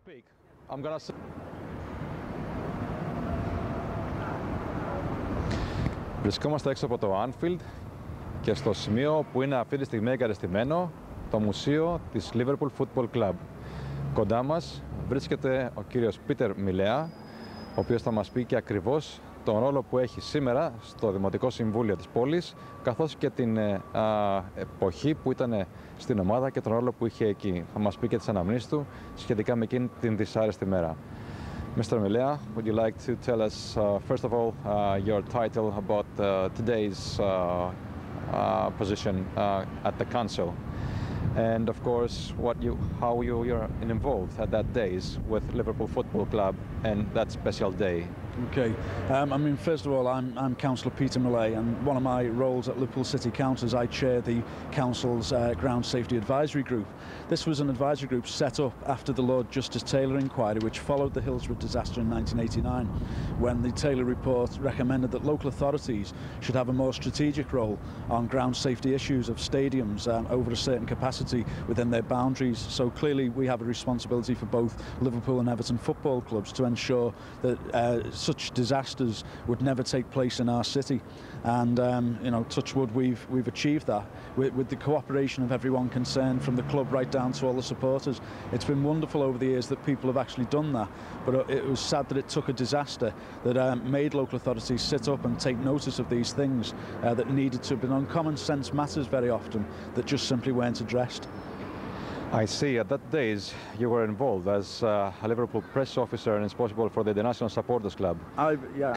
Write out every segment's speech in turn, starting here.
speak, I'm gonna say... Βρισκόμαστε έξω από το Anfield και στο σημείο που είναι αυτή τη στιγμή εγκατεστημένο το μουσείο της Liverpool Football Club. Κοντά μας βρίσκεται ο κύριος Peter Millea, ο οποίος θα μας πει και ακριβώς τον ρόλο που έχει σήμερα στο Δημοτικό Συμβούλιο της πόλης, καθώς και την εποχή που ήταν στην ομάδα και τον ρόλο που είχε εκεί. Θα μας πει και τις αναμνήσεις του σχετικά με εκείνη την δυσάρεστη μέρα. Mr. Millea, would you like to tell us, first of all, your title about today's position at the council, and of course, how you're involved at that days with Liverpool Football Club and that special day? Okay, I mean, first of all, I'm Councillor Peter Millea, and one of my roles at Liverpool City Council is I chair the Council's Ground Safety Advisory Group. This was an advisory group set up after the Lord Justice Taylor inquiry, which followed the Hillsborough disaster in 1989, when the Taylor report recommended that local authorities should have a more strategic role on ground safety issues of stadiums over a certain capacity within their boundaries. So clearly we have a responsibility for both Liverpool and Everton football clubs to ensure that such disasters would never take place in our city, and you know, touch wood, we've achieved that with the cooperation of everyone concerned, from the club right down to all the supporters. It's been wonderful over the years that people have actually done that, but it was sad that it took a disaster that made local authorities sit up and take notice of these things that needed to have been done. Common sense matters very often that just simply weren't addressed. I see. At that days, you were involved as a Liverpool press officer and responsible for the National Supporters Club.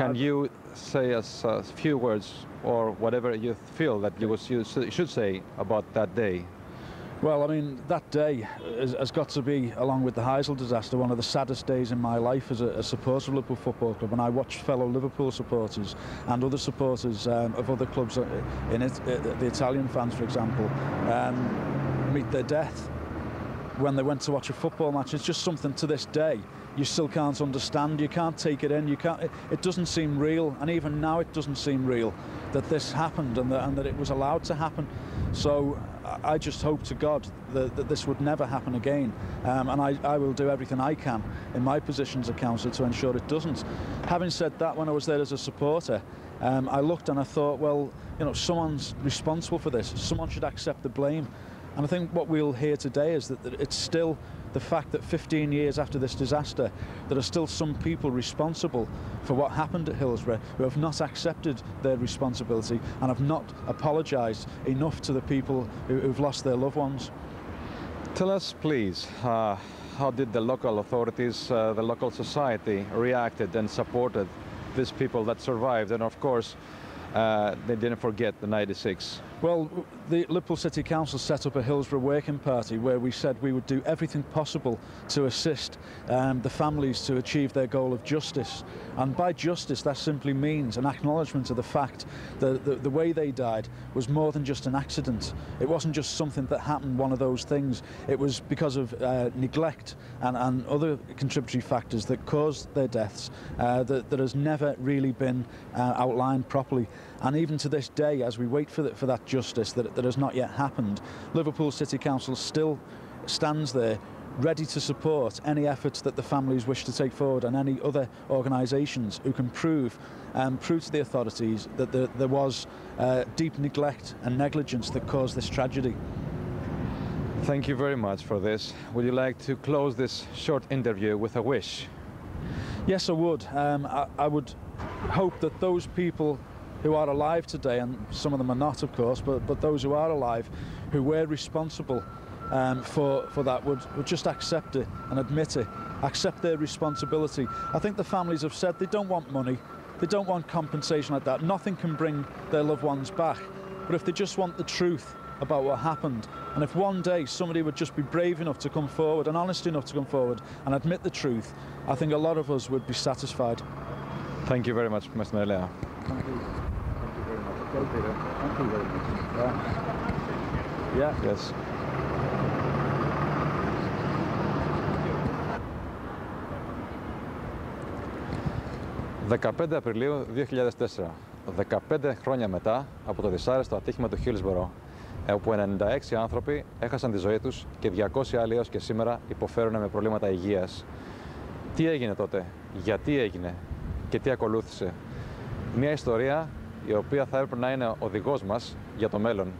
Can you say us a few words or whatever you feel that you should say about that day? Well, I mean, that day has got to be, along with the Heysel disaster, one of the saddest days in my life as a supporter of Liverpool Football Club. And I watched fellow Liverpool supporters and other supporters of other clubs in it, the Italian fans, for example, meet their death when they went to watch a football match. It's just something to this day you still can't understand. You can't take it in. It doesn't seem real, and even now it doesn't seem real that this happened and that it was allowed to happen. So I just hope to God that this would never happen again, and I will do everything I can in my position as a councillor to ensure it doesn't. Having said that, when I was there as a supporter, I looked and I thought, well, you know, someone's responsible for this. Someone should accept the blame. And I think what we'll hear today is that it's still the fact that 15 years after this disaster, there are still some people responsible for what happened at Hillsborough who have not accepted their responsibility and have not apologised enough to the people who've lost their loved ones. Tell us, please, how did the local authorities, the local society reacted and supported these people that survived? And of course, they didn't forget the 96. Well, the Liverpool City Council set up a Hillsborough working party where we said we would do everything possible to assist the families to achieve their goal of justice. And by justice, that simply means an acknowledgement of the fact that the way they died was more than just an accident. It wasn't just something that happened, one of those things. It was because of neglect and other contributory factors that caused their deaths that has never really been outlined properly. And even to this day, as we wait for that justice that has not yet happened, Liverpool City Council still stands there ready to support any efforts that the families wish to take forward, and any other organisations who can prove to the authorities that there was deep neglect and negligence that caused this tragedy. Thank you very much for this. Would you like to close this short interview with a wish? Yes, I would. I would hope that those people who are alive today, and some of them are not, of course, but those who are alive, who were responsible for that, would just accept it and admit it, accept their responsibility. I think the families have said they don't want money, they don't want compensation like that. Nothing can bring their loved ones back. But if they just want the truth about what happened, and if one day somebody would just be brave enough to come forward and honest enough to come forward and admit the truth, I think a lot of us would be satisfied. Thank you very much, Mr. Millea. Thank you. Thank you very much. Okay, Peter. Thank you very much. Yeah. Yes. «15 Απριλίου 2004, 15 χρόνια μετά από το δυσάρεστο ατύχημα του Hillsborough, όπου 96 άνθρωποι έχασαν τη ζωή τους και 200 άλλοι έως και σήμερα υποφέρουν με προβλήματα υγείας. Τι έγινε τότε, γιατί έγινε και τι ακολούθησε? Μια ιστορία η οποία θα έπρεπε να είναι οδηγός μας για το μέλλον.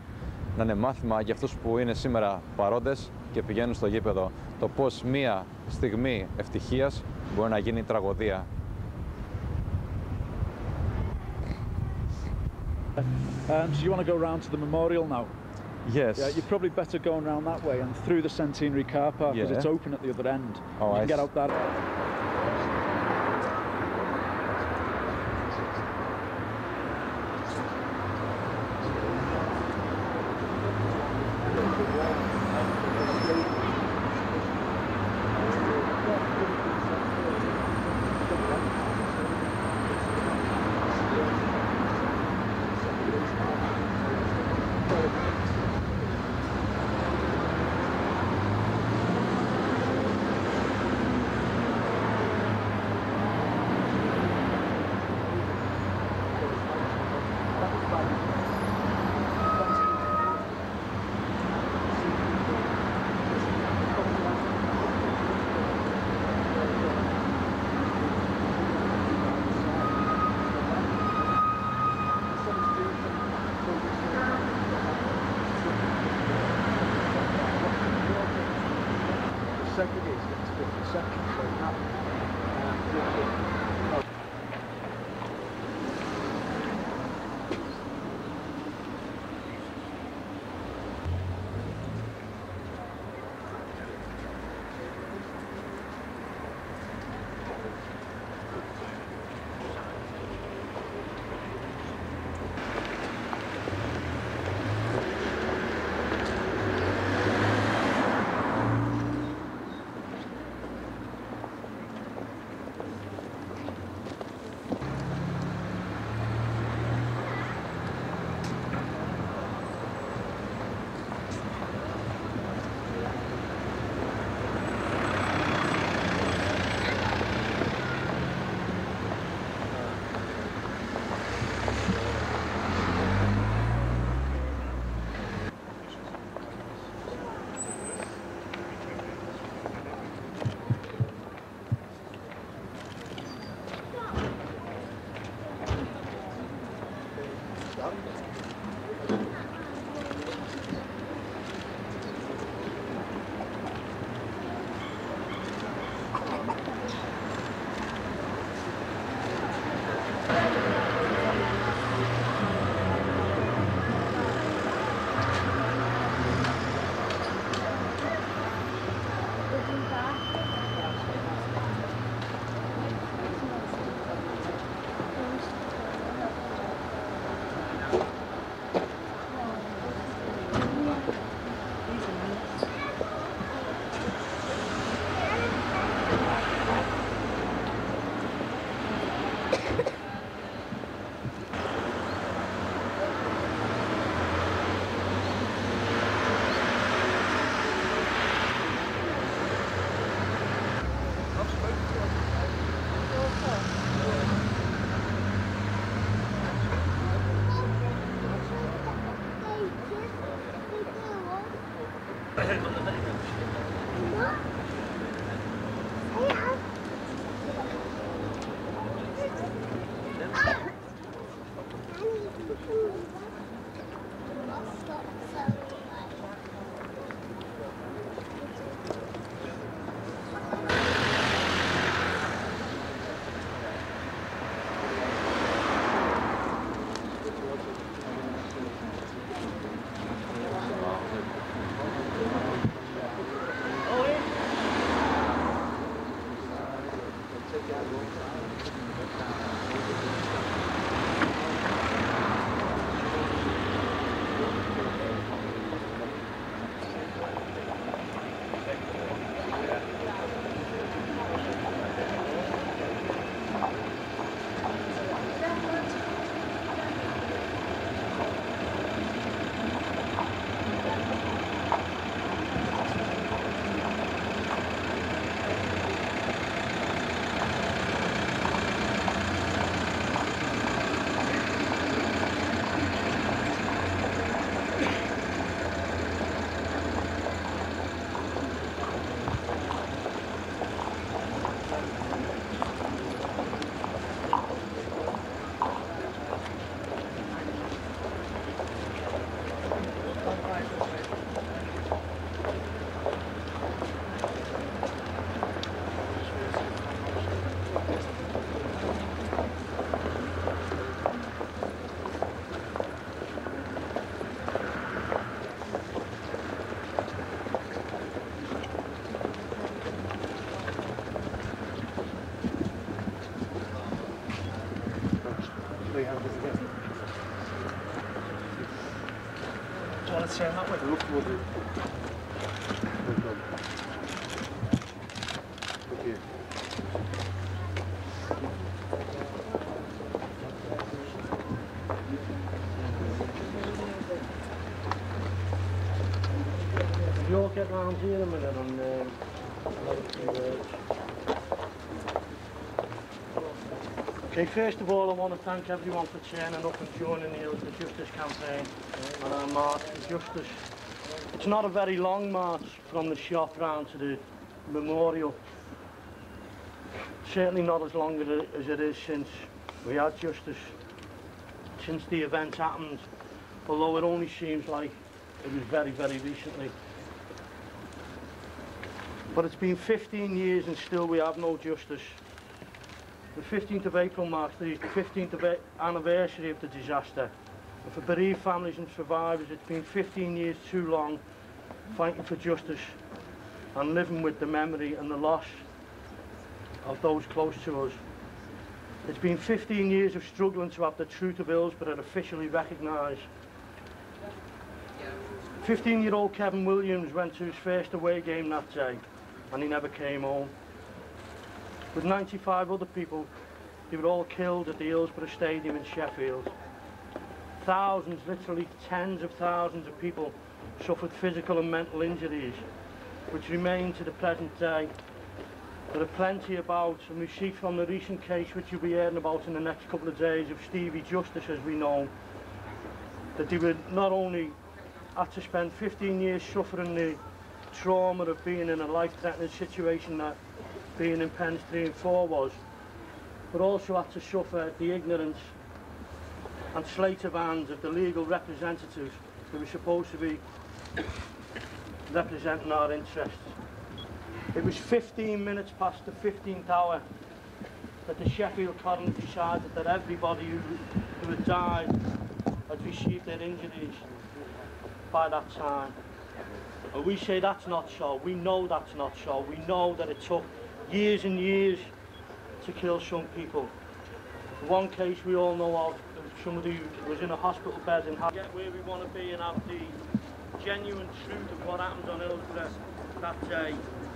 Να είναι μάθημα για αυτούς που είναι σήμερα παρόντες και πηγαίνουν στο γήπεδο. Το πώς μία στιγμή ευτυχίας μπορεί να γίνει τραγωδία. Do you want to go round to the memorial now? Yes. Yeah, you're probably better going round that way and through the Centenary car park because it's open at the other end. Oh, you can get out that. three-handers again. Do you want to turn that way? Look towards it. Look here. You all get round here in a minute on another few words. Okay, first of all I want to thank everyone for turning up and joining the Hillsborough Justice campaign and our march for justice. It's not a very long march from the shop round to the memorial. Certainly not as long as it is since we had justice, since the event happened, although it only seems like it was very, very recently. But it's been 15 years and still we have no justice. The 15th of April marks the 15th anniversary of the disaster. And for bereaved families and survivors, it's been 15 years too long fighting for justice and living with the memory and the loss of those close to us. It's been 15 years of struggling to have the truth of Hillsborough officially recognised. 15-year-old Kevin Williams went to his first away game that day and he never came home. With 95 other people, they were all killed at the Hillsborough Stadium in Sheffield. Thousands, literally tens of thousands of people suffered physical and mental injuries, which remain to the present day. There are plenty about, and we see from the recent case, which you'll be hearing about in the next couple of days, of Stevie Justice, as we know, that they were not only had to spend 15 years suffering the trauma of being in a life-threatening situation that being in Pens 3 and 4 was, but also had to suffer the ignorance and sleight of hand of the legal representatives who were supposed to be representing our interests. It was 15 minutes past the 15th hour that the Sheffield coroner decided that everybody who had died had received their injuries by that time. And we say that's not so. We know that's not so. We know that it took years and years to kill some people. One case we all know of, somebody who was in a hospital bed and had to get where we want to be and have the genuine truth of what happened on Hillsborough that day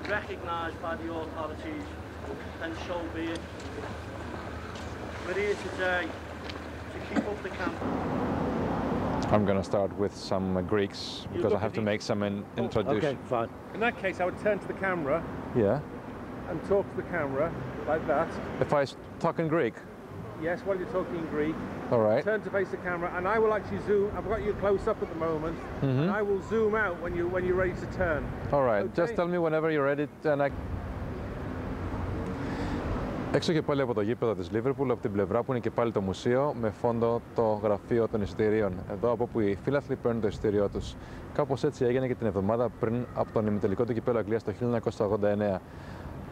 recognised by the authorities, then so be it. We're here today to keep up the campaign. I'm going to start with some Greeks because I have to make some introduction. Okay, fine. In that case, I would turn to the camera. Yeah. And talk to the camera like that. If I talk in Greek? Yes, while you're talking in Greek. All right. Turn to face the camera, and I will actually zoom. I've got you close up at the moment, and I will zoom out when you're ready to turn. All right. Okay. Just tell me whenever you're ready. Έξω και πάλι από το γήπεδο της Liverpool, από την πλευρά που είναι και πάλι το μουσείο, με φόντο το γραφείο των εισιτηρίων. Εδώ από όπου οι φίλαθλοι παίρνουν το εισιτήριό τους. Κάπως έτσι έγινε και την εβδομάδα πριν από τον ημιτελικό του κυπέλλου Αγγλίας το 1989.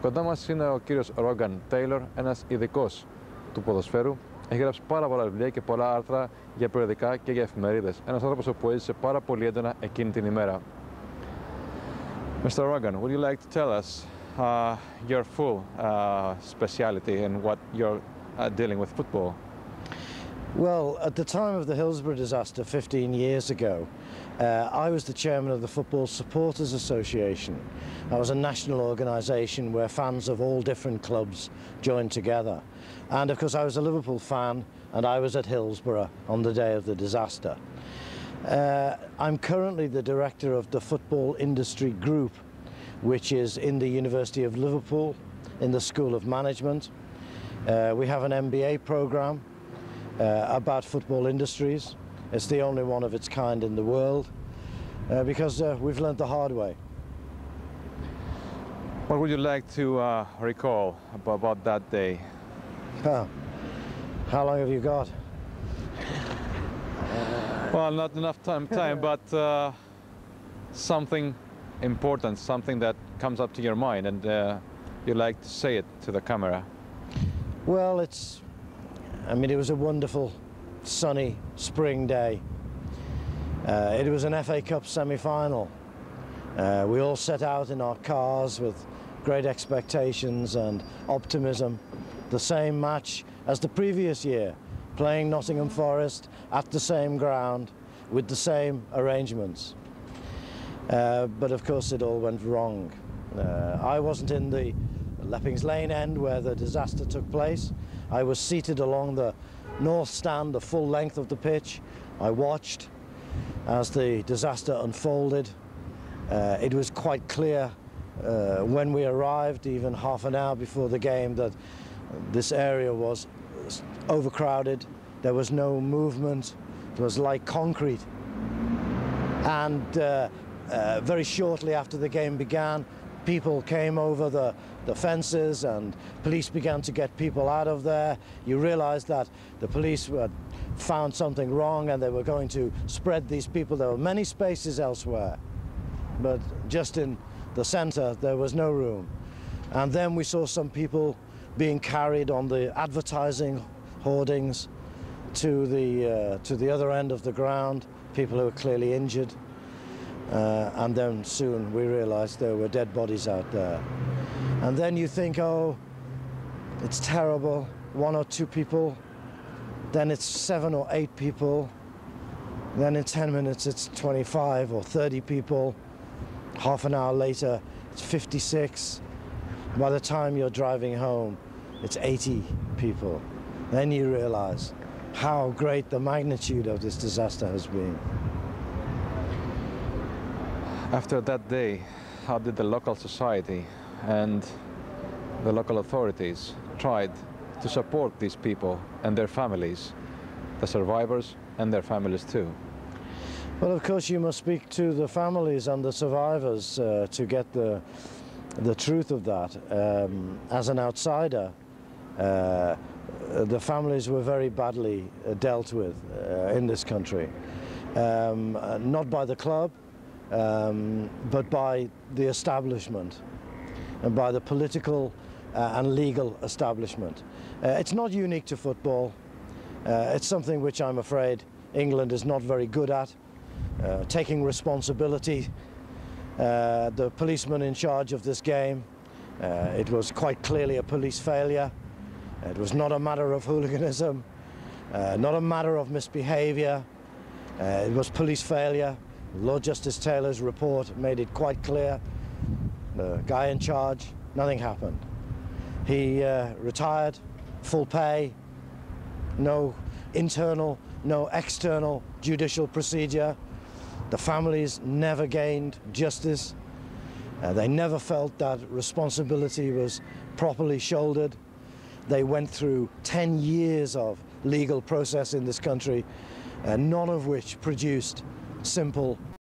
Κοντά μας είναι ο κύριος Rogan Taylor, ένας ειδικός του ποδοσφαίρου. Έχει γράψει πάρα πολλά βιβλία και πολλά άρθρα για περιοδικά και για εφημερίδες. Ένας άνθρωπος που έζησε πάρα πολύ έντονα εκείνη την ημέρα. Mr. Rogan, would you like to tell us your full speciality and what you're dealing with football? Well, at the time of the Hillsborough disaster 15 years ago, I was the chairman of the Football Supporters Association. That was a national organisation where fans of all different clubs joined together. And of course I was a Liverpool fan and I was at Hillsborough on the day of the disaster. I'm currently the director of the Football Industry Group, which is in the University of Liverpool, in the School of Management. We have an MBA programme about football industries. It's the only one of its kind in the world because we've learned the hard way. What would you like to recall about that day? How long have you got? Well, not enough time, but something important, something that comes up to your mind and you like to say it to the camera. Well, it was a wonderful sunny spring day. It was an FA Cup semi-final. We all set out in our cars with great expectations and optimism. The same match as the previous year, playing Nottingham Forest at the same ground with the same arrangements. But of course it all went wrong. I wasn't in the Leppings Lane end where the disaster took place. I was seated along the north stand, the full length of the pitch. I watched as the disaster unfolded. It was quite clear when we arrived, even half an hour before the game, that this area was overcrowded. There was no movement. It was like concrete. And very shortly after the game began, people came over the fences and police began to get people out of there. You realized that the police had found something wrong and they were going to spread these people. There were many spaces elsewhere, but just in the center there was no room. And then we saw some people being carried on the advertising hoardings to the other end of the ground, people who were clearly injured. And then soon we realized there were dead bodies out there. And then you think, oh, it's terrible, 1 or 2 people. Then it's 7 or 8 people. Then in 10 minutes it's 25 or 30 people. Half an hour later it's 56. By the time you're driving home, it's 80 people. Then you realize how great the magnitude of this disaster has been. After that day, how did the local society and the local authorities tried to support these people and their families, the survivors and their families too? Well, of course, you must speak to the families and the survivors to get the truth of that. As an outsider, the families were very badly dealt with in this country. Not by the club, but by the establishment and by the political and legal establishment. It's not unique to football. It's something which I'm afraid England is not very good at, taking responsibility. The policeman in charge of this game, it was quite clearly a police failure. It was not a matter of hooliganism, not a matter of misbehavior. It was police failure. Lord Justice Taylor's report made it quite clear. The guy in charge, nothing happened. He retired, full pay, no internal, no external judicial procedure. The families never gained justice. They never felt that responsibility was properly shouldered. They went through 10 years of legal process in this country, none of which produced simple